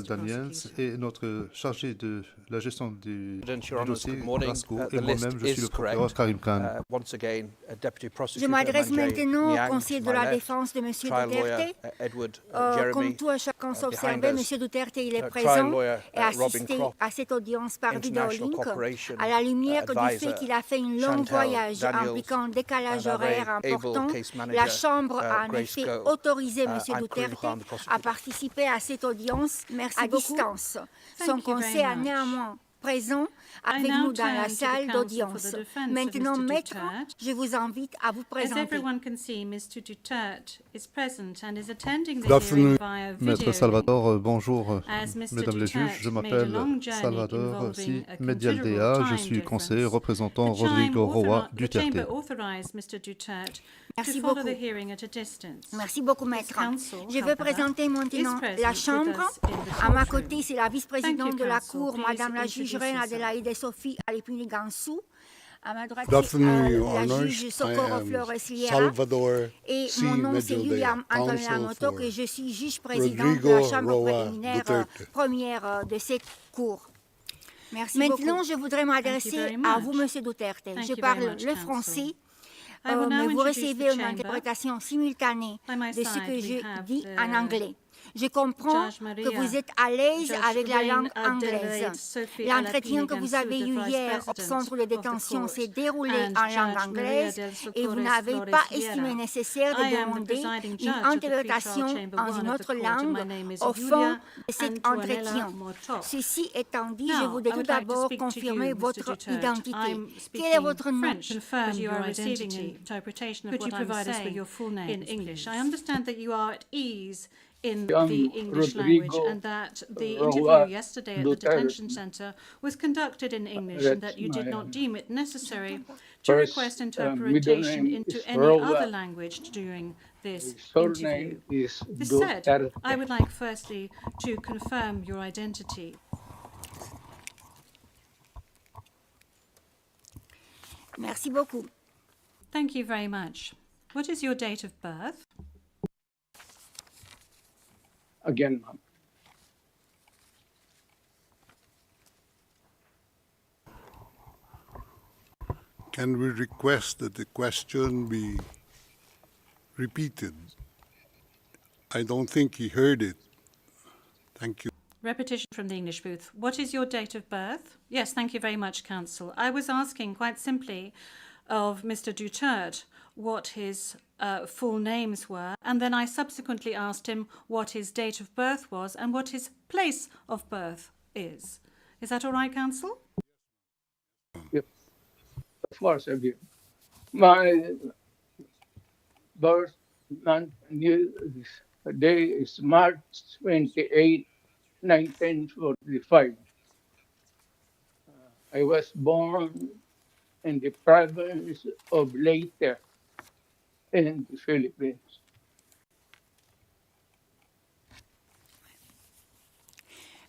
Daniels est notre chargé de la gestion du dossier Brasco et moi-même, je suis le procureur Karim Khan. Je m'adresse maintenant au Conseil de la défense de M. Duterte. Comme tout à chacun s'observer, M. Duterte il est présent et assisté à cette audience par vidéolink à la lumière du fait qu'il a fait un long voyage impliquant un décalage horaire important. La Chambre a en effet autorisé M. Duterte à participer à cette audience à distance. Son conseil est néanmoins présent avec nous dans la salle d'audience. Maintenant, Maître, je vous invite à vous présenter. Maître Salvador, bonjour, mesdames les juges. Je m'appelle Salvador Si Medialdea. Je suis conseiller représentant Rodrigo Roa Duterte. Merci beaucoup. Merci beaucoup, Maître. Je vais présenter maintenant la Chambre. À ma côté, c'est la vice-présidente de la Cour, Madame la juge Reine Adelaide Sophie Alipuni-Gansou. À ma droite, c'est la juge Socorro Flores Liera. Et mon nom, c'est William Antonio Lamoto, et je suis juge président de la Chambre préliminaire première de cette Cour. Merci Maintenant, je voudrais m'adresser à vous, M. Duterte. Je parle le français. Mais vous recevez une interprétation simultanée de ce que je dis en anglais. Je comprends que vous êtes à l'aise avec la langue anglaise. L'entretien que vous avez eu hier au centre de détention s'est déroulé en langue anglaise et vous n'avez pas estimé nécessaire de demander une interprétation en une autre langue au fond de cet entretien. Ceci étant dit, je voudrais tout d'abord confirmer votre identité. Quel est votre nom? In the English language, and that the interview yesterday at the detention center was conducted in English, and that you did not deem it necessary to request interpretation into any other language during this interview. This said, I would like firstly to confirm your identity. Merci beaucoup. Thank you very much. What is your date of birth? Again, ma'am. Can we request that the question be repeated? I don't think he heard it. Thank you. Repetition from the English booth. What is your date of birth? Yes, thank you very much, Counsel. I was asking quite simply of Mr. Duterte what his full names were, and then I subsequently asked him what his date of birth was and what his place of birth is. Is that all right, Counsel? Yep. Of course, I do. My birth month day is March 28, 1945. I was born in the province of Leyte in the Philippines.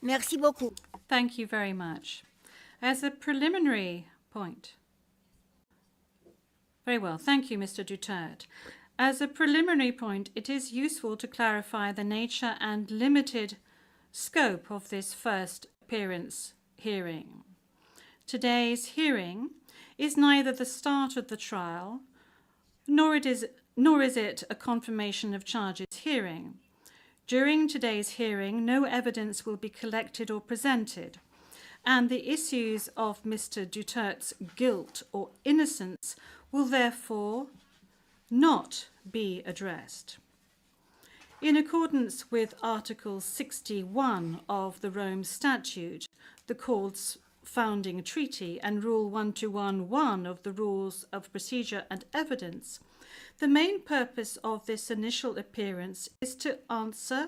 Merci beaucoup. Thank you very much. As a preliminary point. Very well. Thank you, Mr. Duterte. As a preliminary point, it is useful to clarify the nature and limited scope of this first appearance hearing. Today's hearing is neither the start of the trial, nor is it a confirmation of charges hearing. During today's hearing, no evidence will be collected or presented, and the issues of Mr. Duterte's guilt or innocence will therefore not be addressed. In accordance with Article 61 of the Rome Statute, the Court's founding treaty, and Rule 1211 of the Rules of Procedure and Evidence, the main purpose of this initial appearance is to answer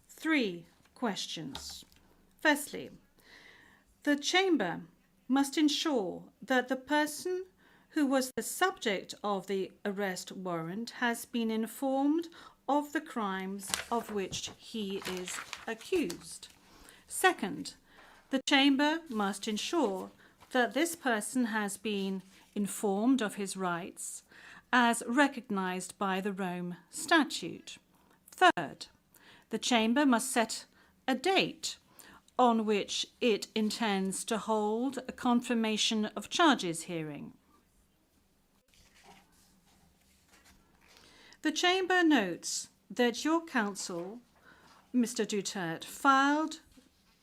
three questions. Firstly, the Chamber must ensure that the person who was the subject of the arrest warrant has been informed of the crimes of which he is accused. Second, the Chamber must ensure that this person has been informed of his rights as recognized by the Rome Statute. Third, the Chamber must set a date on which it intends to hold a confirmation of charges hearing. The Chamber notes that your counsel, Mr. Duterte, filed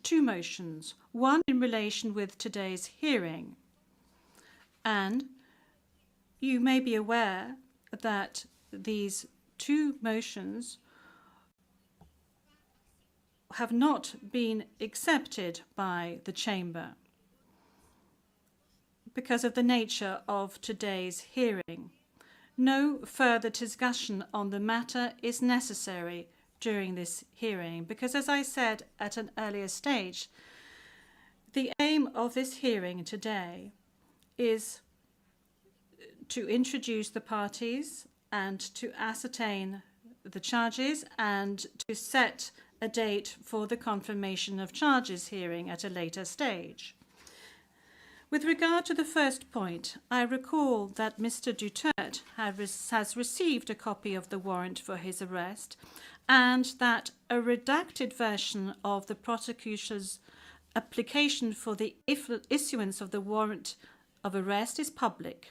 two motions, one in relation with today's hearing, and you may be aware that these two motions have not been accepted by the Chamber because of the nature of today's hearing. No further discussion on the matter is necessary during this hearing because, as I said at an earlier stage, the aim of this hearing today is to introduce the parties and to ascertain the charges and to set a date for the confirmation of charges hearing at a later stage. With regard to the first point, I recall that Mr. Duterte has received a copy of the warrant for his arrest and that a redacted version of the prosecutor's application for the issuance of the warrant of arrest is public.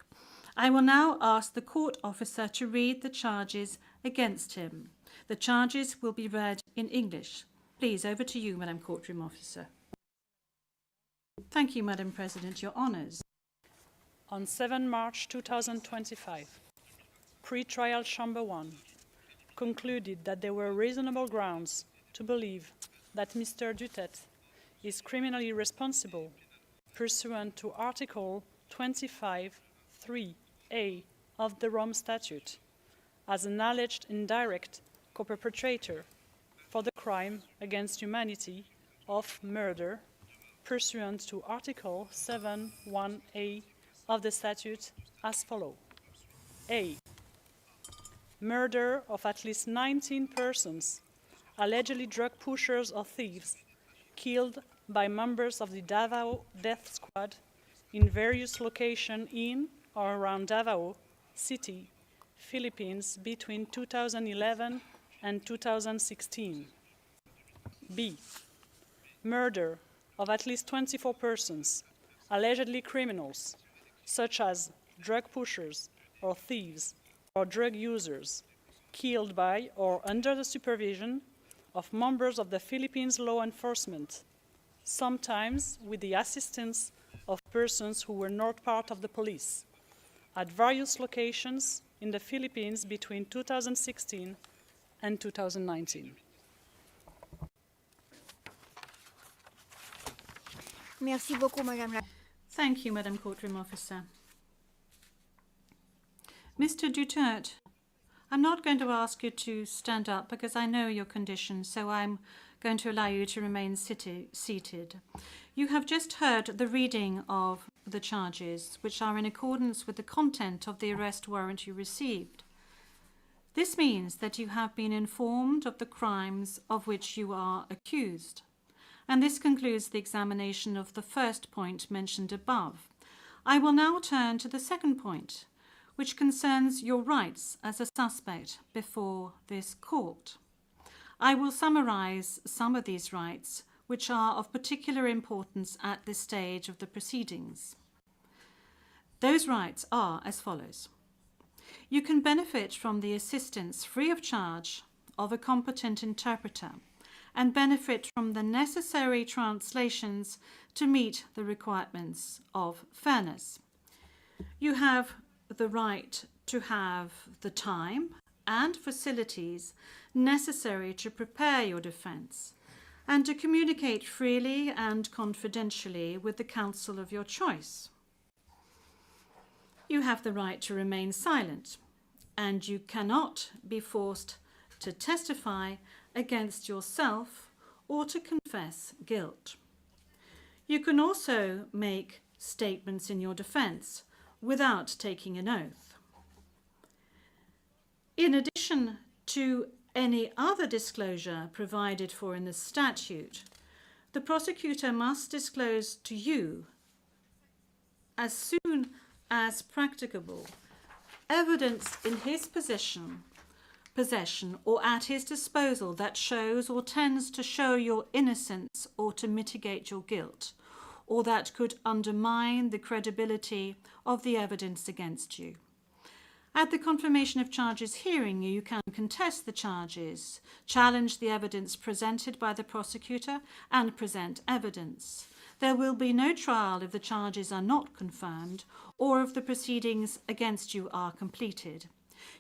I will now ask the court officer to read the charges against him. The charges will be read in English. Please, over to you, Madam Courtroom Officer. Thank you, Madam President. Your honours. On 7 March 2025, Pre-Trial Chamber 1 concluded that there were reasonable grounds to believe that Mr. Duterte is criminally responsible pursuant to Article 25(3)(a) of the Rome Statute as an alleged indirect co-perpetrator for the crime against humanity of murder pursuant to Article 7(1)(a) of the statute as follows. A. Murder of at least 19 persons, allegedly drug pushers or thieves, killed by members of the Davao Death Squad in various locations in or around Davao City, Philippines between 2011 and 2016. B. Murder of at least 24 persons, allegedly criminals, such as drug pushers or thieves or drug users, killed by or under the supervision of members of the Philippines law enforcement, sometimes with the assistance of persons who were not part of the police, at various locations in the Philippines between 2016 and 2019. Merci beaucoup, Madame la... Thank you, Madam Courtroom Officer. Mr. Duterte, I'm not going to ask you to stand up because I know your condition, so I'm going to allow you to remain seated. You have just heard the reading of the charges, which are in accordance with the content of the arrest warrant you received. This means that you have been informed of the crimes of which you are accused. And this concludes the examination of the first point mentioned above. I will now turn to the second point, which concerns your rights as a suspect before this court. I will summarize some of these rights, which are of particular importance at this stage of the proceedings. Those rights are as follows. You can benefit from the assistance free of charge of a competent interpreter and benefit from the necessary translations to meet the requirements of fairness. You have the right to have the time and facilities necessary to prepare your defense and to communicate freely and confidentially with the counsel of your choice. You have the right to remain silent, and you cannot be forced to testify against yourself or to confess guilt. You can also make statements in your defense without taking an oath. In addition to any other disclosure provided for in the statute, the prosecutor must disclose to you, as soon as practicable, evidence in his possession possession or at his disposal that shows or tends to show your innocence or to mitigate your guilt, or that could undermine the credibility of the evidence against you. At the confirmation of charges hearing, you can contest the charges, challenge the evidence presented by the prosecutor, and present evidence. There will be no trial if the charges are not confirmed or if the proceedings against you are completed.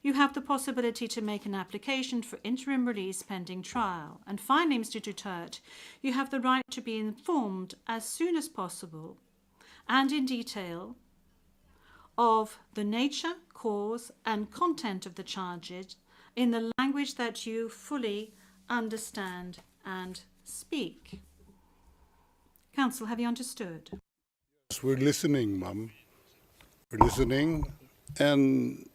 You have the possibility to make an application for interim release pending trial. And finally, Mr. Duterte, you have the right to be informed as soon as possible and in detail of the nature, cause, and content of the charges in the language that you fully understand and speak. Counsel, have you understood? Yes, we're listening, Ma'am. We're listening, and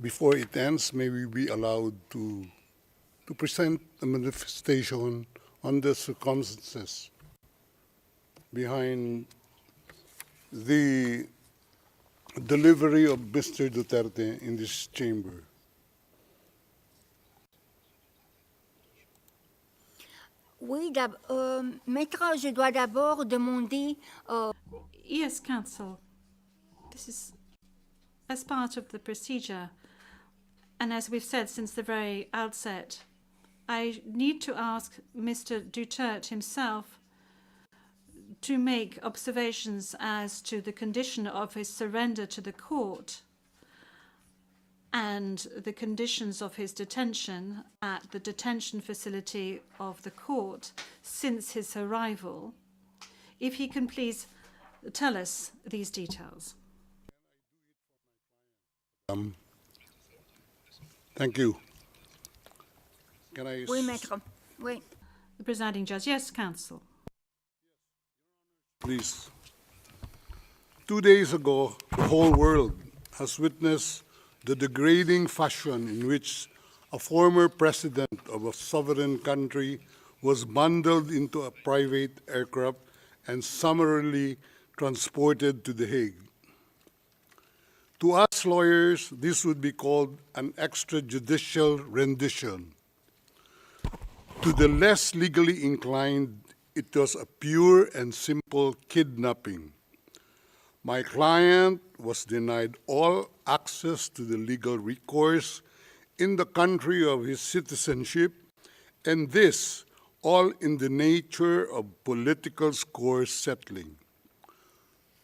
before it ends, may we be allowed to present a manifestation on the circumstances behind the delivery of Mr. Duterte in this chamber. Oui, Maître, je dois d'abord demander... Yes, counsel. This is as part of the procedure. And as we've said since the very outset, I need to ask Mr. Duterte himself to make observations as to the condition of his surrender to the court and the conditions of his detention at the detention facility of the court since his arrival. If he can please tell us these details. Thank you. Can I... Oui, Maître. Oui. The presiding judge. Yes, counsel. Please. 2 days ago, the whole world has witnessed the degrading fashion in which a former president of a sovereign country was bundled into a private aircraft and summarily transported to The Hague. To us lawyers, this would be called an extrajudicial rendition. To the less legally inclined, it was a pure and simple kidnapping. My client was denied all access to the legal recourse in the country of his citizenship, and this all in the nature of political score settling.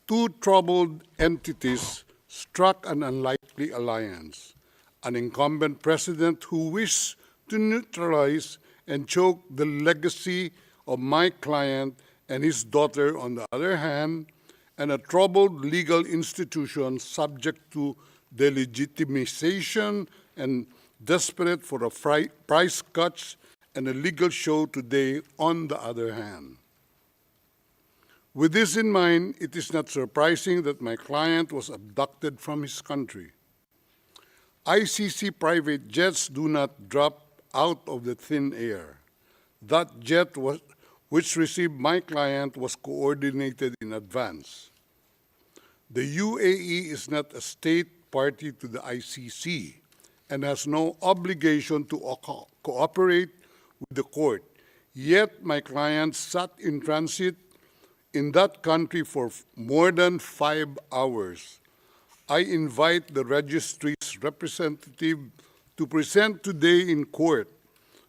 Two troubled entities struck an unlikely alliance, an incumbent president who wished to neutralize and choke the legacy of my client and his daughter on the other hand, and a troubled legal institution subject to delegitimization and desperate for a price cuts and a legal show today on the other hand. With this in mind, it is not surprising that my client was abducted from his country. ICC private jets do not drop out of the thin air. That jet which received my client was coordinated in advance. The UAE is not a state party to the ICC and has no obligation to cooperate with the court. Yet my client sat in transit in that country for more than 5 hours. I invite the registry's representative to present today in court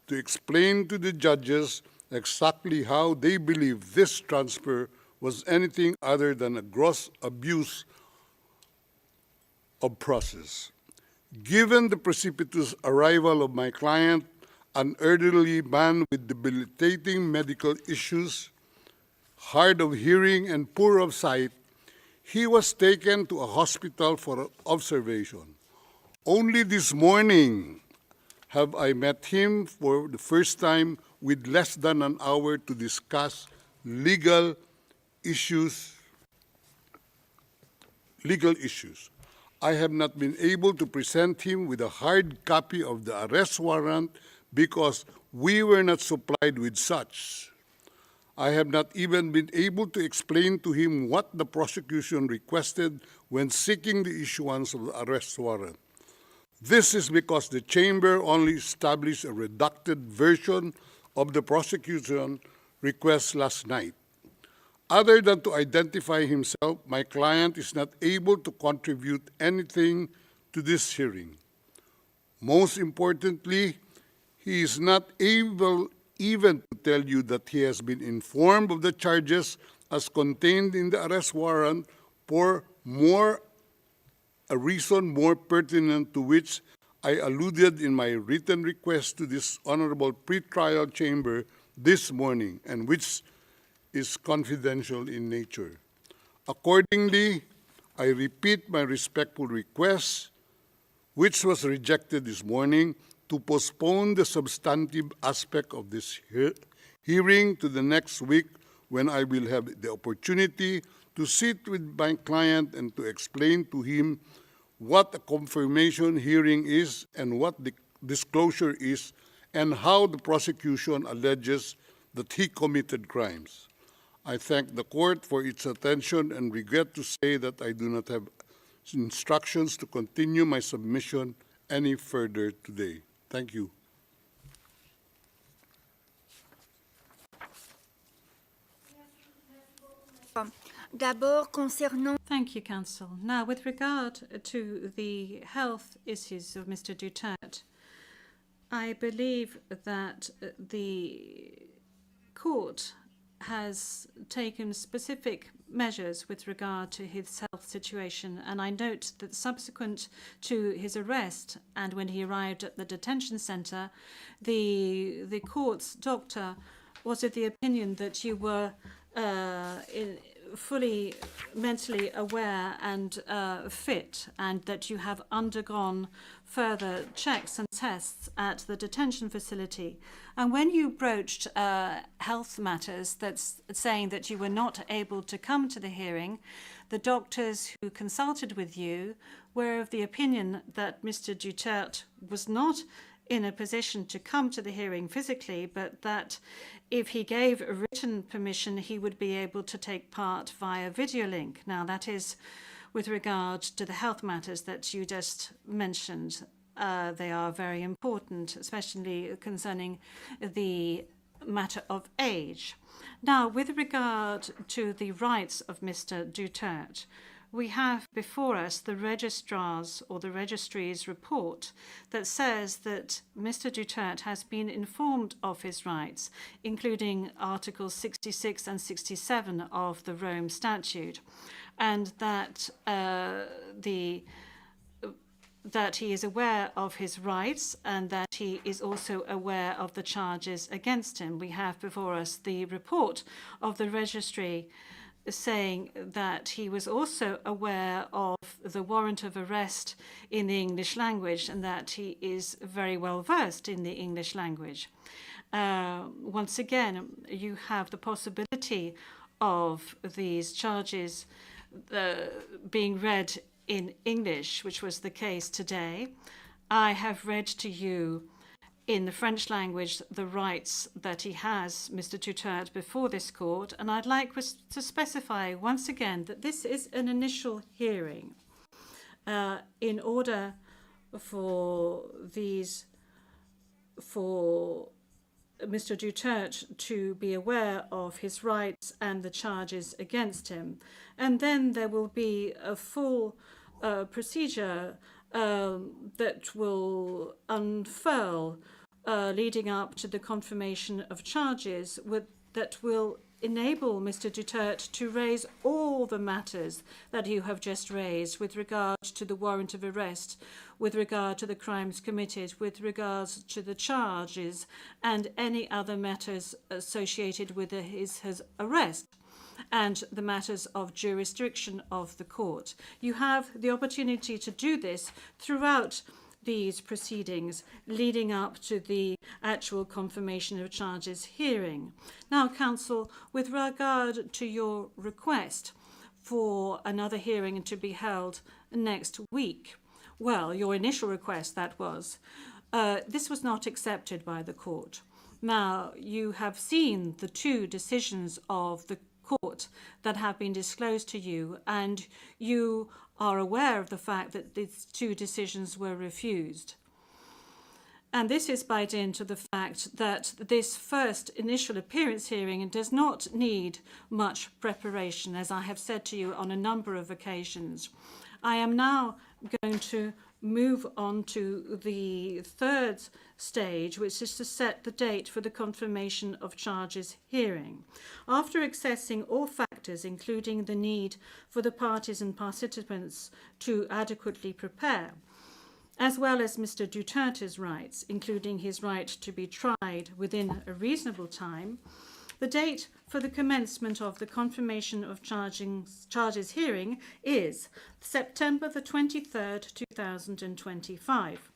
to explain to the judges exactly how they believe this transfer was anything other than a gross abuse of process. Given the precipitous arrival of my client, an elderly man with debilitating medical issues, hard of hearing and poor of sight, he was taken to a hospital for observation. Only this morning have I met him for the first time with less than an hour to discuss legal issues. I have not been able to present him with a hard copy of the arrest warrant because we were not supplied with such. I have not even been able to explain to him what the prosecution requested when seeking the issuance of the arrest warrant. This is because the chamber only established a redacted version of the prosecution request last night. Other than to identify himself, my client is not able to contribute anything to this hearing. Most importantly, he is not able even to tell you that he has been informed of the charges as contained in the arrest warrant for a reason more pertinent to which I alluded in my written request to this honorable pretrial chamber this morning, and which is confidential in nature. Accordingly, I repeat my respectful request, which was rejected this morning, to postpone the substantive aspect of this hearing to the next week, when I will have the opportunity to sit with my client and to explain to him what a confirmation hearing is and what the disclosure is, and how the prosecution alleges that he committed crimes. I thank the court for its attention and regret to say that I do not have instructions to continue my submission any further today. Thank you. Thank you, Counsel. Now, with regard to the health issues of Mr. Duterte, I believe that the court has taken specific measures with regard to his health situation, and I note that subsequent to his arrest and when he arrived at the detention center, the court's doctor was of the opinion that you were fully mentally aware and fit, and that you have undergone further checks and tests at the detention facility. And when you broached health matters, that's saying that you were not able to come to the hearing, the doctors who consulted with you were of the opinion that Mr. Duterte was not in a position to come to the hearing physically, but that if he gave a written permission, he would be able to take part via video link. Now, that is with regard to the health matters that you just mentioned. They are very important, especially concerning the matter of age. Now, with regard to the rights of Mr. Duterte, we have before us the registrar's or the registry's report that says that Mr. Duterte has been informed of his rights, including Articles 66 and 67 of the Rome Statute, and that that he is aware of his rights and that he is also aware of the charges against him. We have before us the report of the registry saying that he was also aware of the warrant of arrest in the English language and that he is very well versed in the English language. Once again, you have the possibility of these charges being read in English, which was the case today. I have read to you in the French language the rights that he has, Mr. Duterte, before this court, and I'd like to specify once again that this is an initial hearing. In order for Mr. Duterte to be aware of his rights and the charges against him. And then there will be a full procedure that will unfurl leading up to the confirmation of charges that will enable Mr. Duterte to raise all the matters that you have just raised with regard to the warrant of arrest, with regard to the crimes committed, with regards to the charges, and any other matters associated with his arrest, and the matters of jurisdiction of the court. You have the opportunity to do this throughout these proceedings leading up to the actual confirmation of charges hearing. Now, Counsel, with regard to your request for another hearing to be held next week, well, your initial request, that was, this was not accepted by the court. Now, you have seen the two decisions of the court that have been disclosed to you, and you are aware of the fact that these two decisions were refused. And this is by dint of the fact that this first initial appearance hearing does not need much preparation, as I have said to you on a number of occasions. I am now going to move on to the third stage, which is to set the date for the confirmation of charges hearing. After assessing all factors, including the need for the parties and participants to adequately prepare, as well as Mr. Duterte's rights, including his right to be tried within a reasonable time, the date for the commencement of the confirmation of charges hearing is September the 23rd, 2025.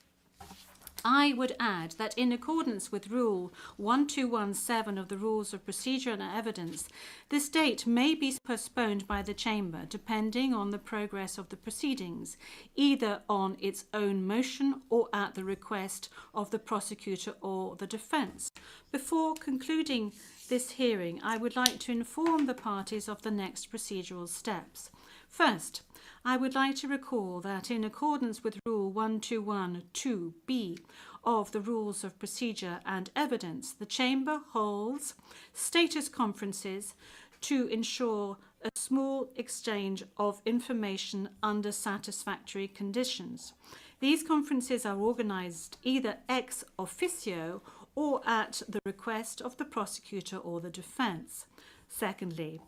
I would add that in accordance with Rule 1217 of the Rules of Procedure and Evidence, this date may be postponed by the Chamber depending on the progress of the proceedings, either on its own motion or at the request of the prosecutor or the defence. Before concluding this hearing, I would like to inform the parties of the next procedural steps. First, I would like to recall that in accordance with Rule 1212B of the Rules of Procedure and Evidence, the Chamber holds status conferences to ensure a small exchange of information under satisfactory conditions. These conferences are organised either ex officio or at the request of the prosecutor or the defence. Secondly,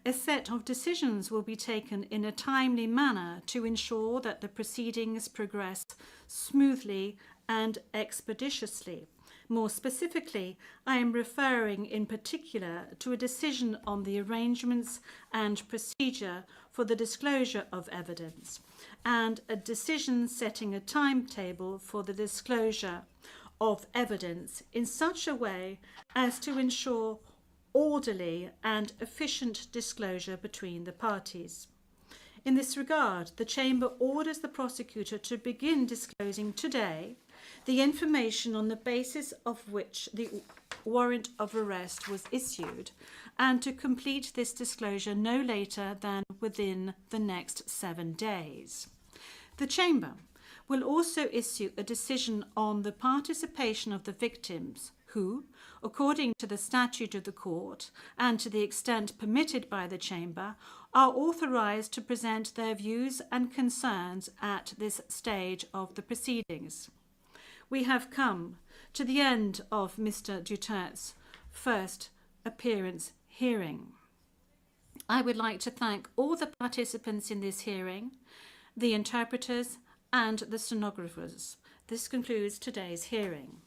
a set of decisions will be taken in a timely manner to ensure that the proceedings progress smoothly and expeditiously. More specifically, I am referring in particular to a decision on the arrangements and procedure for the disclosure of evidence, and a decision setting a timetable for the disclosure of evidence in such a way as to ensure orderly and efficient disclosure between the parties. In this regard, the Chamber orders the prosecutor to begin disclosing today the information on the basis of which the warrant of arrest was issued, and to complete this disclosure no later than within the next 7 days. The Chamber will also issue a decision on the participation of the victims who, according to the statute of the court and to the extent permitted by the Chamber, are authorised to present their views and concerns at this stage of the proceedings. We have come to the end of Mr. Duterte's first appearance hearing. I would like to thank all the participants in this hearing, the interpreters and the stenographers. This concludes today's hearing.